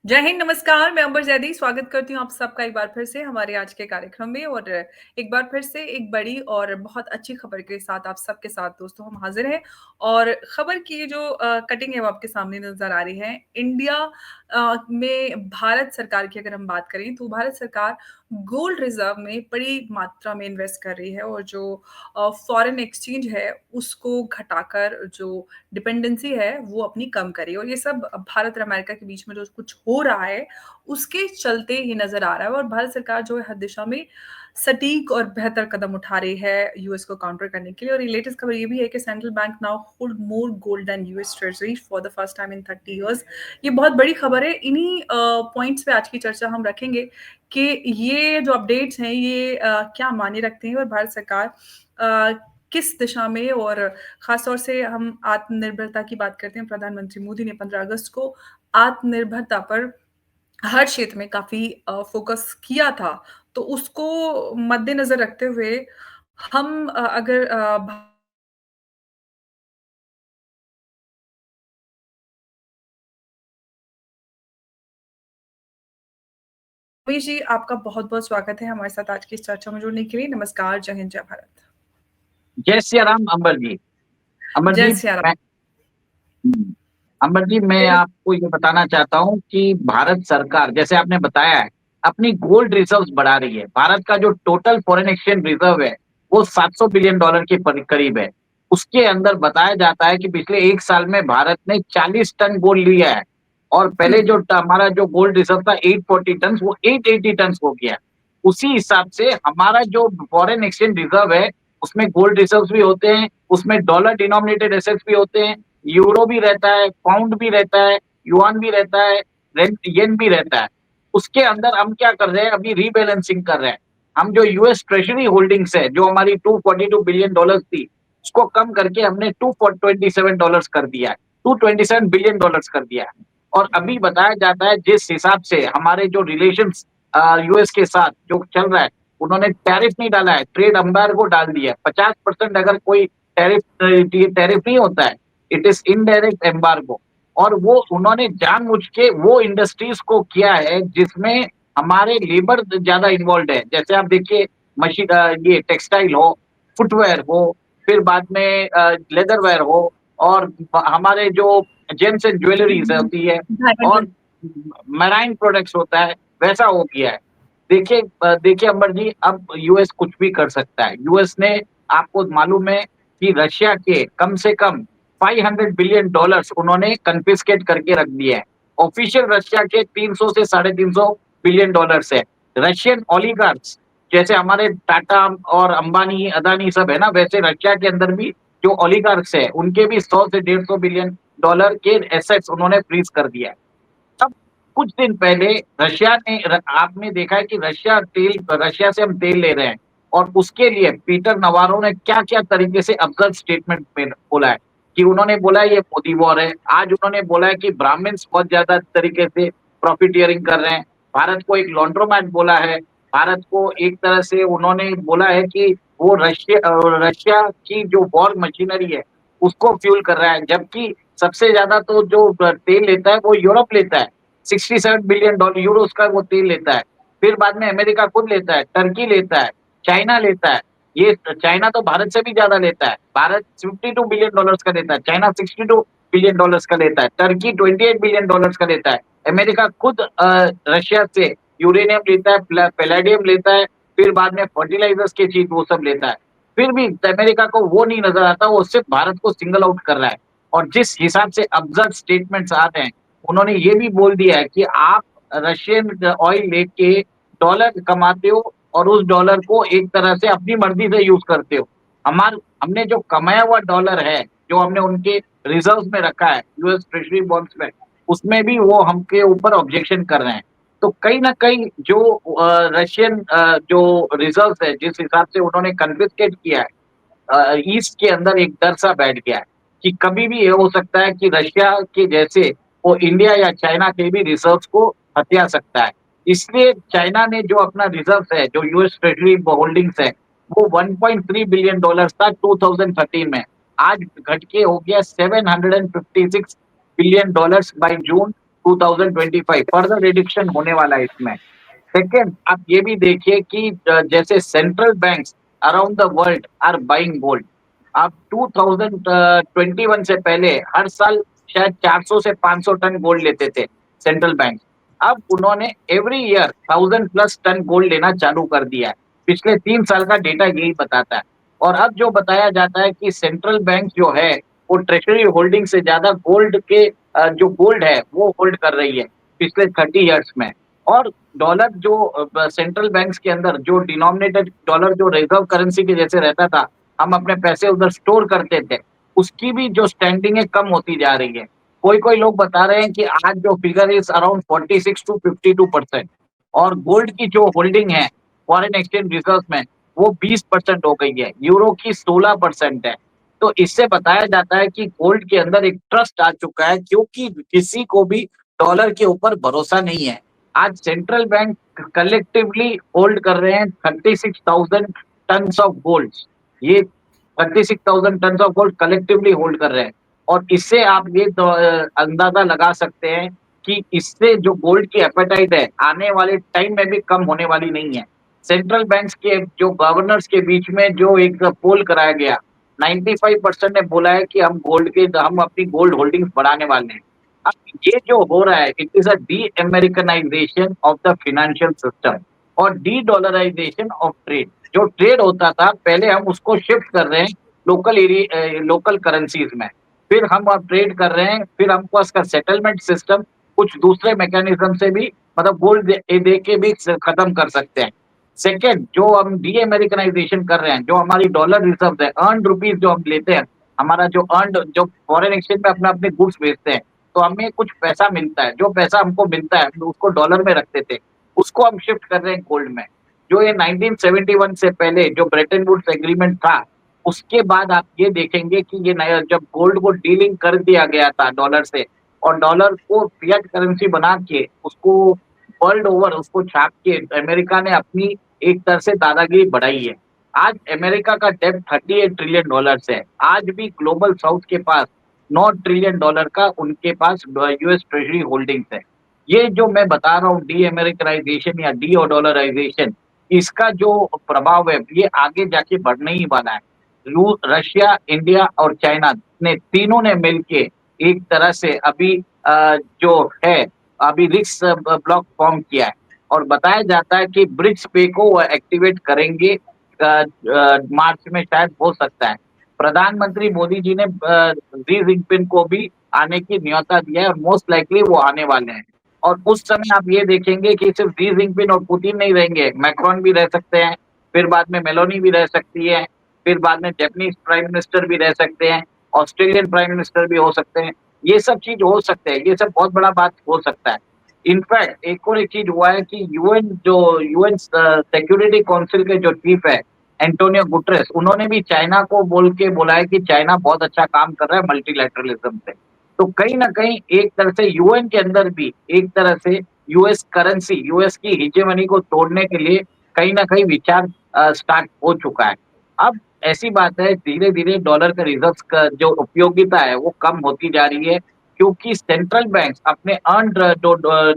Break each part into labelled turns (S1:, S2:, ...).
S1: जय हिंद, नमस्कार। मैं अंबर जैदी स्वागत करती हूँ आप सबका एक बार फिर से हमारे आज के कार्यक्रम में और एक बार फिर से एक बड़ी और बहुत अच्छी खबर के साथ आप सबके साथ दोस्तों हम हाजिर हैं। और खबर की जो कटिंग है वो आपके सामने नज़र आ रही है। इंडिया में भारत सरकार की अगर हम बात करें तो भारत सरकार गोल्ड रिज़र्व में बड़ी मात्रा में इन्वेस्ट कर रही है और जो फॉरेन एक्सचेंज है उसको घटाकर जो डिपेंडेंसी है वो अपनी कम करी और ये सब भारत और अमेरिका के बीच में जो कुछ हो रहा है उसके चलते ये नजर आ रहा है और भारत सरकार जो है हर दिशा में सटीक और बेहतर कदम उठा रही है यूएस को काउंटर करने के लिए। और ये लेटेस्ट खबर ये भी है कि Central Bank now hold more gold than US Treasury for the first time in 30 years. ये बहुत बड़ी खबर है। इन्हीं पॉइंट्स पे आज की चर्चा हम रखेंगे कि ये जो अपडेट्स हैं ये क्या मायने रखते हैं और भारत सरकार किस दिशा में। और खासतौर से हम आत्मनिर्भरता की बात करते हैं। प्रधानमंत्री मोदी ने 15 अगस्त को आत्मनिर्भरता पर हर क्षेत्र में काफ़ी फ़ोकस किया था। तो उसको मद्देनज़र रखते हुए हम अगर भाभी जी, आपका बहुत-बहुत स्वागत है हमारे साथ आज की इस चर्चा में जुड़ने के लिए। नमस्कार, जय हिंद, जय भारत।
S2: जय सिया राम अंबर जी। अंबर
S1: जय
S2: जी
S1: सिया राम।
S2: मैं अंबर जी मैं
S1: बिल
S2: आपको ये बताना चाहता हूँ कि भारत सरकार जैसे आपने बताया है अपनी गोल्ड रिजर्व्स बढ़ा रही है। भारत का जो टोटल फॉरेन एक्सचेंज रिजर्व है वो 700 बिलियन डॉलर के करीब है। उसके अंदर बताया जाता है कि पिछले 1 साल में भारत ने 40 टन गोल्ड लिया है और
S1: हुँ,
S2: पहले जो हमारा जो गोल्ड रिजर्व था 840 टन वो 880 टन हो गया है। उसी हिसाब से हमारा जो फॉरेन एक्सचेंज रिजर्व है उसमें गोल्ड रिजर्व्स भी होते हैं, उसमें डॉलर डिनोमिनेटेड एसेट्स भी होते हैं, यूरो भी रहता है, पाउंड भी रहता है, युआन भी रहता है, येन भी रहता है। उसके अंदर हम क्या कर रहे हैं, अभी रीबैलेंसिंग कर रहे हैं। हम जो यूएस ट्रेजरी होल्डिंग्स है जो हमारी 242 बिलियन डॉलर्स थी उसको कम करके हमने 227 डॉलर्स कर दिया है, 227 बिलियन डॉलर्स कर दिया है। और अभी बताया जाता है जिस हिसाब से हमारे जो रिलेशंस यूएस के साथ जो चल रहा है, उन्होंने टैरिफ नहीं डाला है, ट्रेड एम्बार्गो डाल दिया है। 50% अगर कोई टैरिफ टैरिफ नहीं होता है, इट इज इनडायरेक्ट एम्बार्गो। और वो उन्होंने जानबूझ के वो इंडस्ट्रीज को किया है जिसमें हमारे लेबर ज्यादा इन्वॉल्व है। जैसे आप देखिए मशीन, ये टेक्सटाइल हो, फुटवेयर हो, फिर बाद में लेदर वेयर हो, और हमारे जो जेम्स एंड ज्वेलरीज होती है, और
S1: डायमंड
S2: मैराइन प्रोडक्ट्स होता है, वैसा हो गया है। देखिए अंबर जी, अब यूएस कुछ भी कर सकता है। यूएस ने, आपको मालूम है कि रशिया के कम से कम 500 बिलियन डॉलर्स उन्होंने कन्फिस्केट करके रख दिए हैं। ऑफिशियल रशिया के 300 से 350 बिलियन डॉलर्स है। रशियन ओलिगार्क्स जैसे हमारे टाटा और अंबानी अदानी सब है ना, वैसे रशिया के अंदर भी जो ओलिगार्क्स है उनके भी 100 से 150 बिलियन डॉलर के एसेट्स उन्होंने फ्रीज कर दिया है। अब कुछ दिन पहले रशिया ने, आपने देखा है कि रशिया से हम तेल ले रहे हैं, और उसके लिए पीटर नवारो ने क्या क्या तरीके से अब्सर्ड स्टेटमेंट में बोला है कि उन्होंने बोला है ये मोदी वॉर है। आज उन्होंने बोला है कि ब्राह्मण्स बहुत ज्यादा तरीके से प्रॉफिटियरिंग कर रहे हैं। भारत को एक लॉन्ड्रोमैट बोला है। भारत को एक तरह से उन्होंने बोला है कि वो रशिया की जो वॉर मशीनरी है उसको फ्यूल कर रहा है, जबकि सबसे ज्यादा तो जो तेल लेता है वो यूरोप लेता है। 67 बिलियन डॉलर यूरोस का वो तेल लेता है। फिर बाद में अमेरिका खुद लेता है, टर्की लेता है, चाइना लेता है। ये चाइना तो भारत से भी ज्यादा लेता है। भारत 52 बिलियन डॉलर्स का लेता है, चाइना 62 बिलियन डॉलर्स का लेता है, टर्की 28 बिलियन डॉलर्स का लेता है। अमेरिका खुद रशिया से यूरेनियम लेता है, पैलेडियम लेता है, फिर बाद में फर्टिलाइजर्स की चीज वो सब लेता है। फिर भी अमेरिका को वो नहीं नजर आता, वो सिर्फ भारत को सिंगल आउट कर रहा है। और जिस हिसाब से अब्सर्ड स्टेटमेंट्स आ रहे हैं, उन्होंने ये भी बोल दिया है कि आप रशियन ऑयल लेके डॉलर कमाते हो और उस डॉलर को एक तरह से अपनी मर्जी से यूज करते हो। हमने जो कमाया हुआ डॉलर है, जो हमने उनके रिजर्व में रखा है यूएस ट्रेजरी बॉन्ड्स में, उसमें भी वो हमके ऊपर ऑब्जेक्शन कर रहे हैं। तो कहीं ना कहीं जो रशियन जो रिजर्व है, जिस हिसाब से उन्होंने कन्फिस्केट किया है, ईस्ट के अंदर एक डर सा बैठ गया है कि कभी भी ये हो सकता है कि रशिया के जैसे वो इंडिया या चाइना के भी रिजर्व्स को हथिया सकता है। इसलिए चाइना ने जो अपना रिजर्व है, जो यूएस ट्रेजरी होल्डिंग्स है, वो 1.3 बिलियन डॉलर था 2013 में। आज घट के हो गया 756 billion dollars by June 2025 further reduction होने वाला है इसमें। सेकेंड, आप ये भी देखिए कि जैसे central banks around the world are buying gold. आप 2021 से पहले हर साल शायद 400 से 500 टन गोल्ड लेते थे सेंट्रल बैंक। अब उन्होंने एवरी ईयर 1000+ टन गोल्ड लेना चालू कर दिया है। पिछले 3 साल का डेटा यही बताता है। और अब जो बताया जाता है कि सेंट्रल बैंक जो है वो ट्रेजरी होल्डिंग से ज्यादा गोल्ड के जो गोल्ड है वो होल्ड कर रही है पिछले 30 ईयर्स में। और डॉलर जो सेंट्रल बैंक्स के अंदर जो डिनोमिनेटेड डॉलर जो रिजर्व करेंसी के जैसे रहता था, हम अपने पैसे उधर स्टोर करते थे, उसकी भी जो स्टैंडिंग है कम होती जा रही है। कोई कोई लोग बता रहे हैं कि आज जो फिगर इज अराउंड 46 to 52%। और गोल्ड की जो होल्डिंग है फॉरेन एक्सचेंज रिजर्व में वो 20% हो गई है, यूरो की 16% है। तो इससे बताया जाता है कि गोल्ड के अंदर एक ट्रस्ट आ चुका है, क्योंकि किसी को भी डॉलर के ऊपर भरोसा नहीं है। आज सेंट्रल बैंक कलेक्टिवली होल्ड कर रहे हैं 36,000 टन ऑफ गोल्ड। ये 36,000 ton of gold collectively hold कर रहे हैं। और इससे आप ये अंदाजा लगा सकते हैं कि इससे जो गोल्ड की एपेटाइट है आने वाले टाइम में भी कम होने वाली नहीं है। सेंट्रल बैंक्स के जो गवर्नर्स के बीच में जो एक पोल कराया गया, 95% ने बोला है कि हम अपनी गोल्ड होल्डिंग्स बढ़ाने वाले हैं। अब ये जो हो रहा है, it is a de-Americanisation of the financial system और डी डॉलराइजेशन ऑफ ट्रेड। जो ट्रेड होता था पहले हम उसको शिफ्ट कर रहे हैं लोकल करेंसीज में, फिर हम अब ट्रेड कर रहे हैं, फिर हमको इसका सेटलमेंट सिस्टम कुछ दूसरे मैकेनिज्म से भी मतलब गोल्ड दे के भी खत्म कर सकते हैं। सेकेंड, जो हम डी अमेरिकनाइजेशन कर रहे हैं, जो हमारी डॉलर रिजर्व है, अर्न रुपीज जो हम लेते हैं, हमारा जो अर्न जो फॉरेन एक्सचेंज में अपने अपने गुड्स बेचते हैं, तो हमें कुछ पैसा मिलता है, जो पैसा हमको मिलता है उसको डॉलर में रखते थे, उसको हम शिफ्ट कर रहे हैं गोल्ड में। जो ये 1971 से पहले जो ब्रेटन वुड्स एग्रीमेंट था, उसके बाद आप ये देखेंगे कि ये नया जब गोल्ड को डीलिंग कर दिया गया था डॉलर से, और डॉलर को फिएट करेंसी बना के उसको वर्ल्ड ओवर उसको छाप के अमेरिका ने अपनी एक तरह से दादागिरी बढ़ाई है। आज अमेरिका का डेब्ट $38 ट्रिलियन है। आज भी ग्लोबल साउथ के पास $9 ट्रिलियन का उनके पास यूएस ट्रेजरी होल्डिंग्स है। ये जो मैं बता रहा हूँ डी अमेरिकनाइजेशन या डी डॉलराइजेशन, इसका जो प्रभाव है ये आगे जाके बढ़ने ही वाला है। रूस, रशिया, इंडिया और चाइना ने तीनों ने मिलके एक तरह से अभी जो है अभी रिक्स ब्लॉक फॉर्म किया है। और बताया जाता है कि ब्रिक्स पे को वो एक्टिवेट करेंगे मार्च में, शायद हो सकता है। प्रधानमंत्री मोदी जी ने शी जिनपिंग को भी आने की न्योता दिया है और मोस्ट लाइकली वो आने वाले हैं। और उस समय आप ये देखेंगे कि सिर्फ शी जिनपिंग और पुतिन नहीं रहेंगे, मैक्रोन भी रह सकते हैं, फिर बाद में मेलोनी भी रह सकती है, फिर बाद में जापानीज प्राइम मिनिस्टर भी रह सकते हैं, ऑस्ट्रेलियन प्राइम मिनिस्टर भी हो सकते हैं। ये सब चीज हो सकते हैं, ये सब बहुत बड़ा बात हो सकता है। इनफैक्ट एक चीज हुआ है कि यूएन सिक्योरिटी काउंसिल के जो चीफ है एंटोनियो गुटरेस, उन्होंने भी चाइना को बोल के बोला है कि चाइना बहुत अच्छा काम कर रहा है मल्टीलैटरलिज्म से। तो कहीं ना कहीं एक तरह से यूएन के अंदर भी एक तरह से यूएस करेंसी, यूएस की हिजेमनी को तोड़ने के लिए कहीं ना कहीं विचार स्टार्ट हो चुका है। अब ऐसी बात है, धीरे धीरे डॉलर का रिजर्व का जो उपयोगिता है वो कम होती जा रही है, क्योंकि सेंट्रल बैंक अपने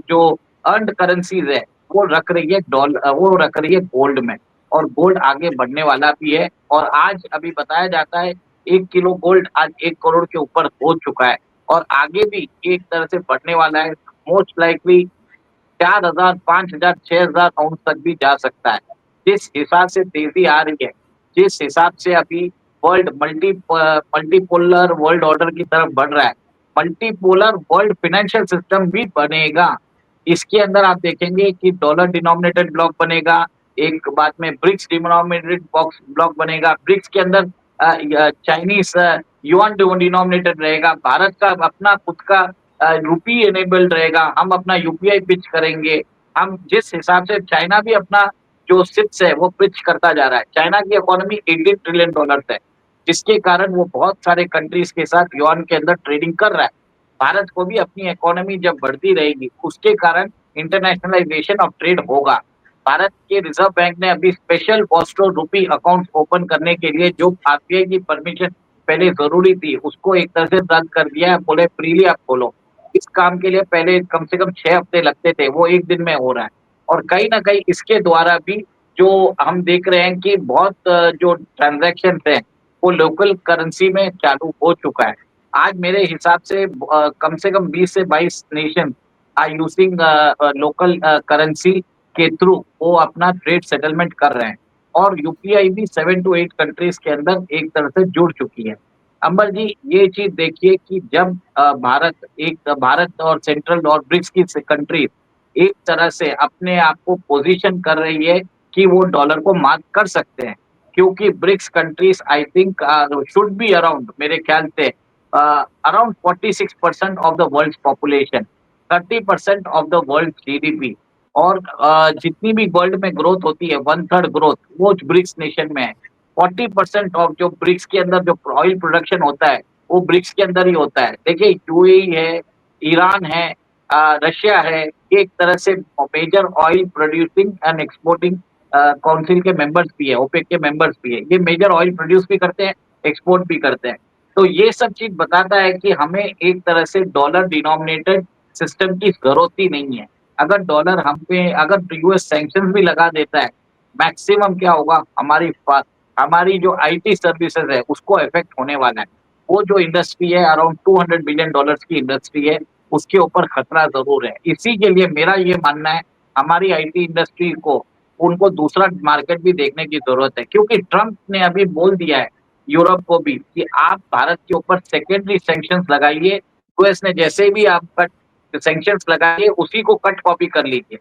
S2: जो अर्नड करेंसीज है वो रख रही है डॉलर, वो रख रही है गोल्ड में। और गोल्ड आगे बढ़ने वाला भी है। और आज अभी बताया जाता है 1 किलो गोल्ड आज 1 करोड़ के ऊपर हो चुका है और आगे भी एक तरह से बढ़ने वाला है। मोस्ट लाइकली 4,000, 5,000, 6,000 आउंस तक भी जा सकता है। जिस हिसाब से तेजी आ रही है, जिस हिसाब से अभी वर्ल्ड मल्टीपोलर वर्ल्ड ऑर्डर की तरफ बढ़ रहा है, मल्टीपोलर वर्ल्ड फाइनेंशियल सिस्टम भी बनेगा। इसके अंदर आप देखेंगे कि डॉलर डिनोमिनेटेड ब्लॉक बनेगा, एक बाद में ब्रिक्स डिनोमिनेटेड बॉक्स ब्लॉक बनेगा। ब्रिक्स के अंदर चाइनीज युआन डिनोमिनेटेड रहेगा, भारत का अपना खुद का रुपी एनेबल्ड रहेगा, हम अपना यूपीआई पिच करेंगे। हम जिस हिसाब से चाइना भी अपना जो सिप्स है वो पिच करता जा रहा है। चाइना की इकोनॉमी $18 ट्रिलियन है, जिसके कारण वो बहुत सारे कंट्रीज के साथ युआन के अंदर ट्रेडिंग कर रहा है। भारत को भी अपनी इकोनॉमी जब बढ़ती रहेगी उसके कारण इंटरनेशनलाइजेशन ऑफ ट्रेड होगा। भारत के रिजर्व बैंक ने अभी स्पेशल पोस्टल रुपी अकाउंट ओपन करने के लिए जो आरबीआई की परमिशन पहले जरूरी थी उसको एक तरह से रद्द कर दिया है, बोले फ्रीली आप खोलो। इस काम के लिए पहले कम से कम 6 हफ्ते लगते थे, वो 1 दिन में हो रहा है। और कहीं न कहीं इसके द्वारा भी जो हम देख रहे हैं कि बहुत जो ट्रांज़ैक्शंस हैं, वो लोकल करेंसी में चालू हो चुका है। आज मेरे हिसाब से कम से कम 20 से 22 nation are using local currency के थ्रू वो अपना ट्रेड सेटलमेंट कर रहे हैं। और यूपीआई भी 7 टू 8 कंट्रीज़ के अंदर एक तरह से जुड़ चुकी है। अंबर जी, ये चीज़ देखिए कि जब भारत और सेंट्रल और ब्रिक्स की कंट्री एक तरह से अपने आप को पोज़ीशन कर रही है कि वो डॉलर को मात कर सकते हैं। क्योंकि BRICS countries I think should be around मेरे ख्याल से around 46% of the world's population, 30% of the world GDP. और जितनी भी वर्ल्ड में ग्रोथ होती है, 1/3 ग्रोथ वो ब्रिक्स नेशन में है। 40% ऑफ जो ब्रिक्स के अंदर जो ऑयल प्रोडक्शन होता है, वो ब्रिक्स के अंदर ही होता है। देखिए यूएई है, ईरान है, रशिया है, ये एक तरह से major oil producing and exporting council के मेंबर्स भी है, ओपेक के मेंबर्स भी है। ये मेजर ऑयल प्रोड्यूस भी करते हैं, एक्सपोर्ट भी करते हैं। तो ये सब चीज़ बताता है कि हमें एक तरह से डॉलर डिनोमिनेटेड सिस्टम की ज़रूरत ही नहीं है। अगर डॉलर हम पे अगर यूएस सैंक्शंस भी लगा देता है, मैक्सिमम क्या होगा हमारी जो आईटी सर्विसेज है उसको इफेक्ट होने वाला है। वो जो इंडस्ट्री है अराउंड $200 बिलियन की इंडस्ट्री है, उसके ऊपर खतरा ज़रूर है। इसी के लिए मेरा ये मानना है हमारी आईटी इंडस्ट्री को उनको दूसरा मार्केट भी देखने की ज़रूरत है क्योंकि ट्रम्प ने अभी बोल दिया है यूरोप को भी कि आप भारत के ऊपर सेकेंडरी सैंक्शंस लगाइए। यूएस ने जैसे भी आप कट सैंक्शंस लगाइए उसी को कट कॉपी कर लीजिए।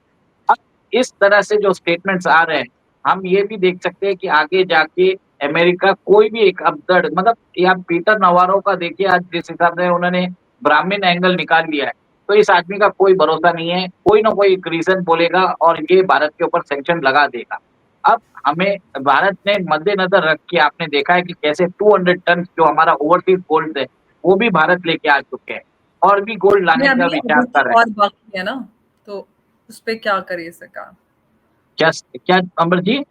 S2: अब इस तरह से जो स्टेटमेंट्स आ रहे हैं, हम ये भी देख सकते हैं कि आगे जाके अमेरिका कोई भी एक अब्दड़ मतलब या पीटर नवारो का देखिए आज जिस हिसाब से उन्होंने ब्राह्मण एंगल निकाल लिया है, तो इस आदमी का कोई भरोसा नहीं है, कोई ना कोई एक रीज़न बोलेगा और ये भारत के ऊपर सैंक्शन लगा देगा। अब हमें भारत ने मद्देनज़र रख के आपने देखा है कि कैसे 200 टन जो हमारा ओवरसीज़ गोल्ड है, वो भी भारत लेके आ चुके हैं और भी गोल्ड
S1: नहीं,
S2: लाने का
S1: अभी
S2: विचार
S1: अभी
S2: कर
S1: तो
S2: रहे हैं।
S1: और बाकी है ना, तो उस पे क्या करे सरकार?
S2: क्या क्या अमर जी?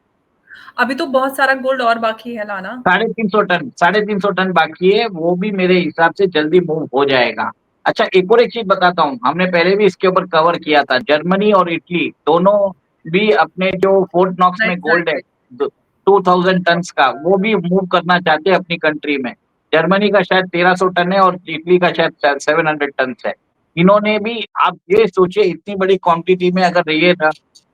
S1: अभी तो बहुत सारा गोल्ड और बाकी है लाना।
S2: 350 टन बाकी है, वो भी मेरे हिसाब से जल्दी मूव हो जाएगा। अच्छा एक और एक चीज़ बताता हूँ, हमने पहले भी इसके ऊपर कवर किया था, जर्मनी और इटली दोनों भी अपने जो फोर्ट नॉक्स में
S1: राइट,
S2: गोल्ड है
S1: राइट।
S2: 2000 टन्स का, वो भी मूव करना चाहते हैं अपनी कंट्री में। जर्मनी का शायद 1300 टन है और इटली का शायद 700 टन्स है। इन्होंने भी आप ये सोचिए इतनी बड़ी क्वांटिटी में अगर ये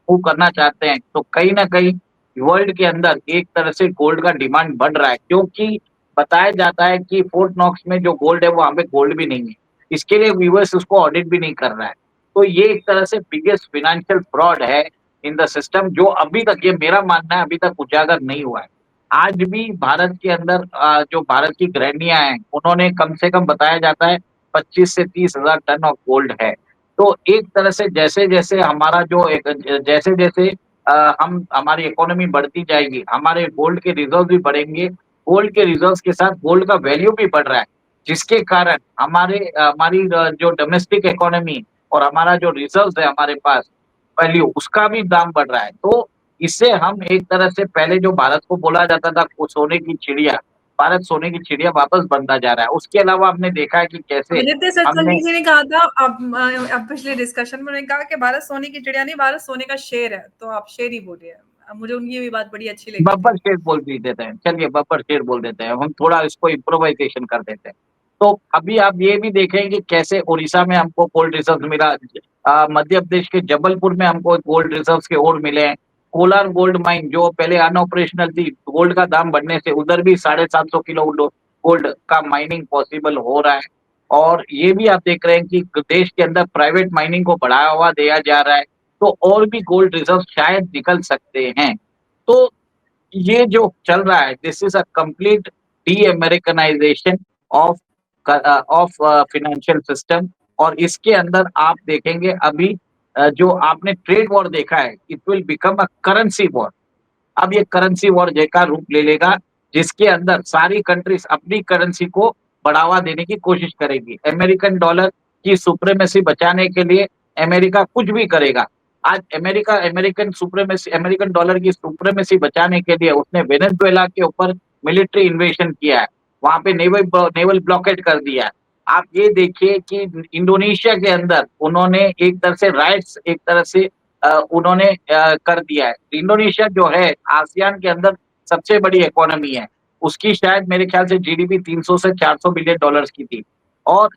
S2: मूव करना चाहते हैं, तो कहीं न कहीं वर्ल्ड के अंदर एक तरह से गोल्ड का डिमांड बढ़ रहा है क्योंकि बताया जाता है कि फोर्ट नॉक्स में जो गोल्ड है वहाँ पे गोल्ड भी नहीं है। इसके लिए यूएस उसको ऑडिट भी नहीं कर रहा है। तो ये एक तरह से बिगेस्ट फाइनेंशियल फ्रॉड है इन द सिस्टम जो अभी तक ये मेरा मानना है अभी तक उजागर नहीं हुआ है। आज भी भारत के अंदर जो भारत की गृहिणियाँ हैं उन्होंने कम से कम बताया जाता है 25 से 30 हज़ार टन ऑफ गोल्ड है। तो एक तरह से जैसे-जैसे हमारा जो एक जैसे-जैसे हम हमारी इकोनॉमी बढ़ती जाएगी, हमारे गोल्ड के रिज़र्व भी बढ़ेंगे, गोल्ड के रिज़र्व्स के साथ गोल्ड का वैल्यू भी बढ़ रहा है, जिसके कारण हमारी जो डोमेस्टिक इकोनॉमी और हमारा जो रिज़र्व्स है हमारे पास वैल्यू उसका भी दाम बढ़ रहा है। तो इससे हम एक तरह से पहले जो भारत को बोला जाता था वो सोने की चिड़िया, भारत सोने की चिड़िया वापस बनता जा रहा है। उसके अलावा हमने देखा है कि कैसे
S1: विनित सत्संगी
S2: हमने
S1: जी ने कहा था, अब पिछले डिस्कशन में उन्होंने कहा कि भारत सोने की चिड़िया नहीं, भारत सोने का शेर है, तो आप शेर ही बोलिए। मुझे उनकी भी बात बड़ी अच्छी लगी थी।
S2: बब्बर शेर बोल भी देते हैं, चलिए बब्बर शेर बोल देते हैं, हम थोड़ा इसको इम्प्रोवाइज़ेशन कर देते हैं। तो अभी आप ये भी देखेंगे कैसे उड़ीसा में हमको गोल्ड रिज़र्व्स मिला मध्य प्रदेश के जबलपुर में हमको गोल्ड रिज़र्व्स के और मिले हैं। कोलार गोल्ड माइन जो पहले अनऑपरेशनल थी, गोल्ड का दाम बढ़ने से उधर भी 750 किलो गोल्ड का माइनिंग पॉसिबल हो रहा है। और ये भी आप देख रहे हैं कि देश के अंदर प्राइवेट माइनिंग को बढ़ावा दिया जा रहा है, तो और भी गोल्ड रिज़र्व शायद निकल सकते हैं। तो ये जो चल रहा है this is a complete de-Americanisation of financial system और इसके अंदर आप देखेंगे अभी जो आपने ट्रेड वॉर देखा है it will become a currency war. अब ये करेंसी वॉर जैसा रूप ले लेगा जिसके अंदर सारी कंट्रीज अपनी करेंसी को बढ़ावा देने की कोशिश करेगी। अमेरिकन डॉलर की सुप्रीमेसी बचाने के लिए अमेरिका कुछ भी करेगा। आज अमेरिकन डॉलर की सुप्रीमेसी बचाने के लिए उसने वेनेजुएला के ऊपर मिलिट्री इन्वेशन किया है, वहां पे नेवल ब्लॉकेट कर दिया है। आप ये देखिए कि इंडोनेशिया के अंदर उन्होंने एक तरह से राइट्स एक तरह से उन्होंने कर दिया है। इंडोनेशिया जो है आसियान के अंदर सबसे बड़ी इकोनॉमी है। उसकी शायद मेरे ख्याल से जीडीपी 300 से 400 बिलियन डॉलर्स की थी और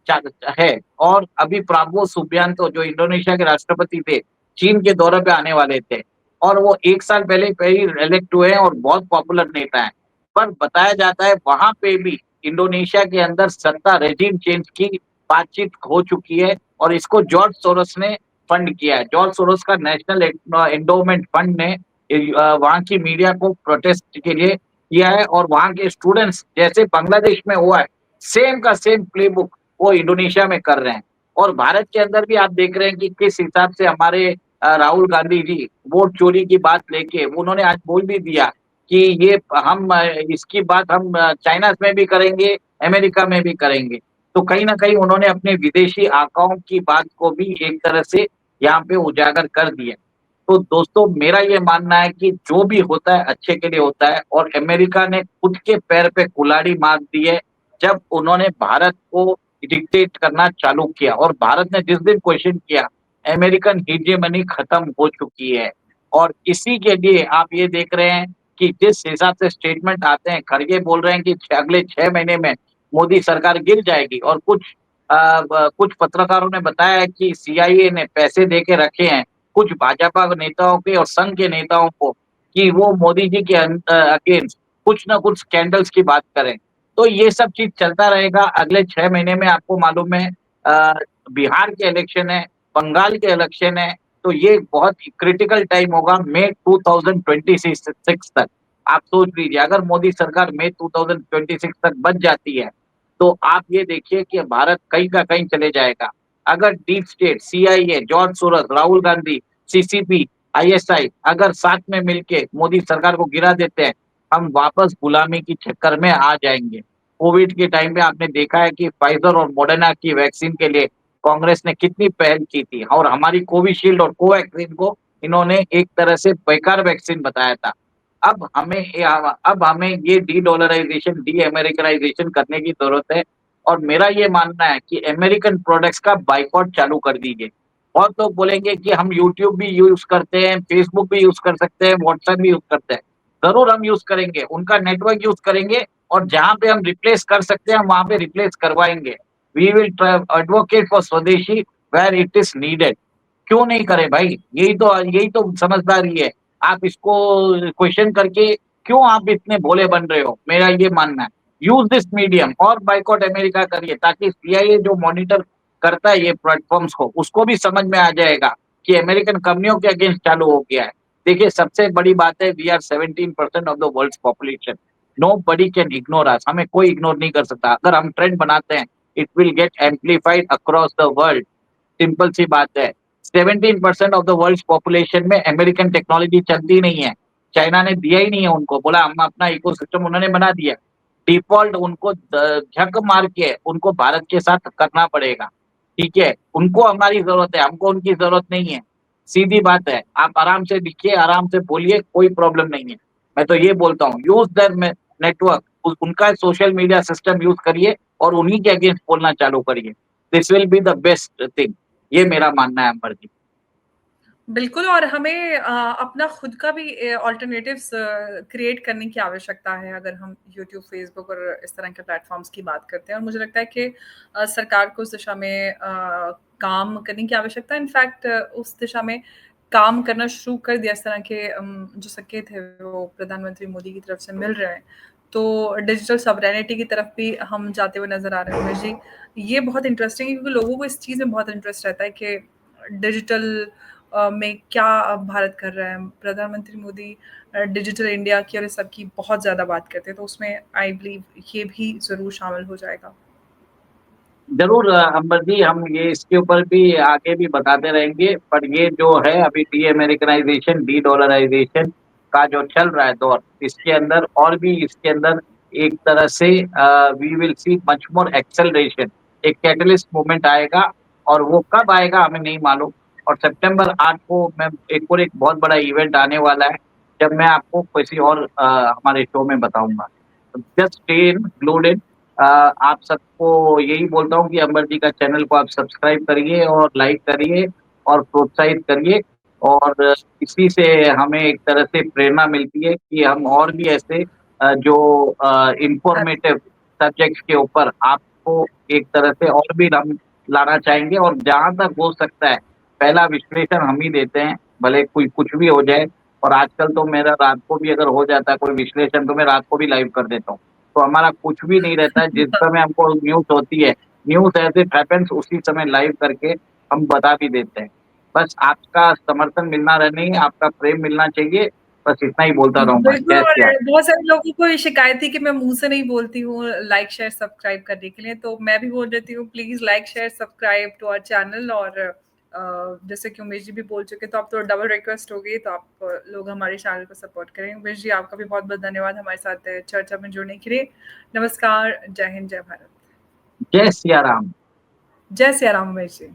S2: है। और अभी प्राबो सुबियांतो जो इंडोनेशिया के राष्ट्रपति थे, चीन के दौरे पे आने वाले थे और वो 1 साल पहले ही इलेक्ट हुए हैं और बहुत पॉपुलर नेता हैं। पर बताया जाता है वहाँ पे भी इंडोनेशिया के अंदर सत्ता रेजिम चेंज की बातचीत हो चुकी है और इसको जॉर्ज सोरोस ने फंड किया है। जॉर्ज सोरोस का नेशनल एंडोमेंट फंड ने वहाँ की मीडिया को प्रोटेस्ट के लिए किया है और वहाँ के स्टूडेंट्स जैसे बांग्लादेश में हुआ है, सेम का सेम प्लेबुक वो इंडोनेशिया में कर रहे हैं। और भारत के अंदर भी आप देख रहे हैं कि किस हिसाब से हमारे राहुल गांधी जी वोट चोरी की बात लेके उन्होंने आज बोल भी दिया कि ये हम इसकी बात हम चाइना में भी करेंगे, अमेरिका में भी करेंगे। तो कहीं न कहीं उन्होंने अपने विदेशी आकाओं की बात को भी एक तरह से यहाँ पे उजागर कर दिया। तो दोस्तों मेरा ये मानना है कि जो भी होता है अच्छे के लिए होता है और अमेरिका ने खुद के पैर पे कुल्हाड़ी मार दी है, जब उन्होंने भारत को डिक्टेट करना चालू किया और भारत ने जिस दिन क्वेश्चन किया, अमेरिकन हीजेमनी खत्म हो चुकी है। और इसी के लिए आप ये देख रहे हैं कि जिस हिसाब से स्टेटमेंट आते हैं, खड़गे बोल रहे हैं कि अगले 6 महीने में मोदी सरकार गिर जाएगी और कुछ पत्रकारों ने बताया है कि सीआईए ने पैसे दे के रखे हैं कुछ भाजपा नेताओं के और संघ के नेताओं को कि वो मोदी जी के अगेंस्ट कुछ ना कुछ स्कैंडल्स की बात करें। तो ये सब चीज़ चलता रहेगा अगले 6 महीने में आपको मालूम है अ, बिहार के इलेक्शन है, बंगाल के इलेक्शन है, तो ये बहुत क्रिटिकल टाइम होगा मई 2026 तक। आप सोच लीजिए अगर मोदी सरकार मई 2026 तक बच जाती है, तो आप ये देखिए कि भारत कहीं का कहीं चले जाएगा। अगर deep state, CIA, George Soros, Rahul Gandhi, CCP, ISI अगर साथ में मिलके मोदी सरकार को गिरा देते हैं, हम वापस गुलामी की चक्कर में आ जाएँगे। कोविड के टाइम पे आपने देखा है कि फाइज़र और मॉडर्ना की वैक्सीन के लिए कांग्रेस ने कितनी पहल की थी और हमारी कोविशील्ड और कोवैक्सीन को इन्होंने एक तरह से बेकार वैक्सीन बताया था। अब हमें ये डी-डॉलराइज़ेशन, डी-अमेरिकनाइज़ेशन करने की ज़रूरत है और मेरा ये मानना है कि अमेरिकन प्रोडक्ट्स का बायकॉट चालू कर दीजिए। बहुत लोग बोलेंगे कि हम यूट्यूब भी यूज़ करते हैं, फेसबुक भी यूज़ कर सकते हैं, व्हाट्सएप भी यूज़ करते हैं। ज़रूर हम यूज़ करेंगे, उनका नेटवर्क यूज़ करेंगे और जहाँ पे हम रिप्लेस कर सकते हैं, हम वहाँ पे रिप्लेस करवाएँगे। वी विल एडवोकेट फॉर स्वदेशी वेयर इट इज़ नीडेड। क्यों नहीं करें भाई? यही तो समझदारी है। आप इसको क्वेश्चन करके क्यों आप इतने भोले बन रहे हो? मेरा ये मानना है। यूज़ दिस मीडियम और बायकॉट अमेरिका करिए ताकि सीआईए जो मॉनिटर करता है ये प्लेटफ़ॉर्म्स को, उसको भी समझ में आ जाएगा कि अमेरिकन कंपनियों के अगेंस्ट चालू हो गया है। देखिए सबसे बड़ी बात है we are 17% of the world's population. Nobody can ignore us. हमें कोई इग्नोर नहीं कर सकता। अगर हम ट्रेंड बनाते हैं, it will get amplified across the world. Simple सी बात है। 17% ऑफ द वर्ल्ड्स पॉपुलेशन में अमेरिकन टेक्नोलॉजी चलती नहीं है। चाइना ने दिया ही नहीं है उनको, बोला हम अपना इकोसिस्टम उन्होंने बना दिया। डिफ़ॉल्ट उनको झक मार के उनको भारत के साथ करना पड़ेगा, ठीक है? उनको हमारी ज़रूरत है, हमको उनकी ज़रूरत नहीं है। सीधी बात है, आप आराम से लिखिए, आराम से बोलिए, कोई प्रॉब्लम नहीं है। मैं तो ये बोलता हूँ यूज़ देयर नेटवर्क उनका सोशल मीडिया सिस्टम यूज़ करिए और उन्हीं के अगेंस्ट बोलना चालू करिए। This will be the best thing. ये मेरा मानना है अंबर जी।
S1: बिल्कुल और हमें अपना खुद का भी अल्टरनेटिव्स क्रिएट करने की आवश्यकता है अगर हम यूट्यूब, फ़ेसबुक और इस तरह के प्लेटफ़ॉर्म्स की बात करते हैं और मुझे लगता है कि सरकार को उस दिशा में काम करने की आवश्यकता है। इनफैक्ट उस दिशा में काम करना शुरू कर दिया इस तरह के जो संकेत हैं वो प्रधानमंत्री मोदी की तरफ से मिल रहे हैं। तो डिजिटल सॉवरेनिटी की तरफ भी हम जाते हुए नज़र आ रहे हैं उमेश जी। ये बहुत इंटरेस्टिंग है क्योंकि लोगों को इस चीज़ में बहुत इंटरेस्ट रहता है कि डिजिटल में क्या भारत कर रहा है। प्रधानमंत्री मोदी डिजिटल इंडिया की और इस सब की बहुत ज़्यादा बात करते हैं, तो उसमें आई बिलीव ये भी ज़रूर शामिल हो जाएगा।
S2: ज़रूर अंबर जी हम ये इसके ऊपर भी आगे भी बताते रहेंगे, पर ये जो है अभी डी-अमेरिकनाइज़ेशन, डी-डॉलराइज़ेशन का जो चल रहा है दौर, इसके अंदर और भी इसके अंदर एक तरह से we will see much more acceleration. एक कैटलिस्ट मोमेंट आएगा और वो कब आएगा हमें नहीं मालूम और सितंबर 8 को मैं एक बहुत बड़ा इवेंट आने वाला है, जब मैं आपको किसी और हमारे शो में बताऊँगा। जस्ट स्टे इन, ग्लूड इन आप सबको यही बोलता हूँ कि अंबर जी का चैनल को आप सब्सक्राइब करिए और लाइक करिए और प्रोत्साहित करिए, और इसी से हमें एक तरह से प्रेरणा मिलती है कि हम और भी ऐसे जो इंफॉर्मेटिव सब्जेक्ट्स के ऊपर आपको एक तरह से और भी हम लाना चाहेंगे, और जहाँ तक हो सकता है पहला विश्लेषण हम ही देते हैं, भले कोई कुछ भी हो जाए। और आजकल तो मेरा रात को भी अगर हो जाता है कोई विश्लेषण, तो मैं रात को भी लाइव कर देता हूँ। तो हमारा कुछ भी नहीं रहता है, जिस समय हमको न्यूज़ होती है, न्यूज़ एज़ इट हैपेंस उसी समय लाइव करके हम बता भी देते हैं। बस आपका समर्थन मिलना नहीं, आपका प्रेम मिलना चाहिए, बस इतना ही बोलता रहूँगा।
S1: बिल्कुल।
S2: जय
S1: और
S2: श्री राम।
S1: बहुत सारे लोगों को ये शिकायत थी कि मैं मुँह से नहीं बोलती हूँ लाइक, शेयर, सब्सक्राइब करने के लिए, तो मैं भी बोल देती हूँ please like, share, subscribe to our channel. और जैसे कि उमेश जी भी बोल चुके, तो अब तो डबल रिक्वेस्ट हो गई, तो आप लोग हमारे चैनल को सपोर्ट करें। उमेश जी, आपका भी बहुत-बहुत धन्यवाद हमारे साथ चर्चा में जुड़ने के लिए। नमस्कार, जय हिंद, जय भारत।
S2: जय सिया राम।
S1: जय सिया राम उमेश जी।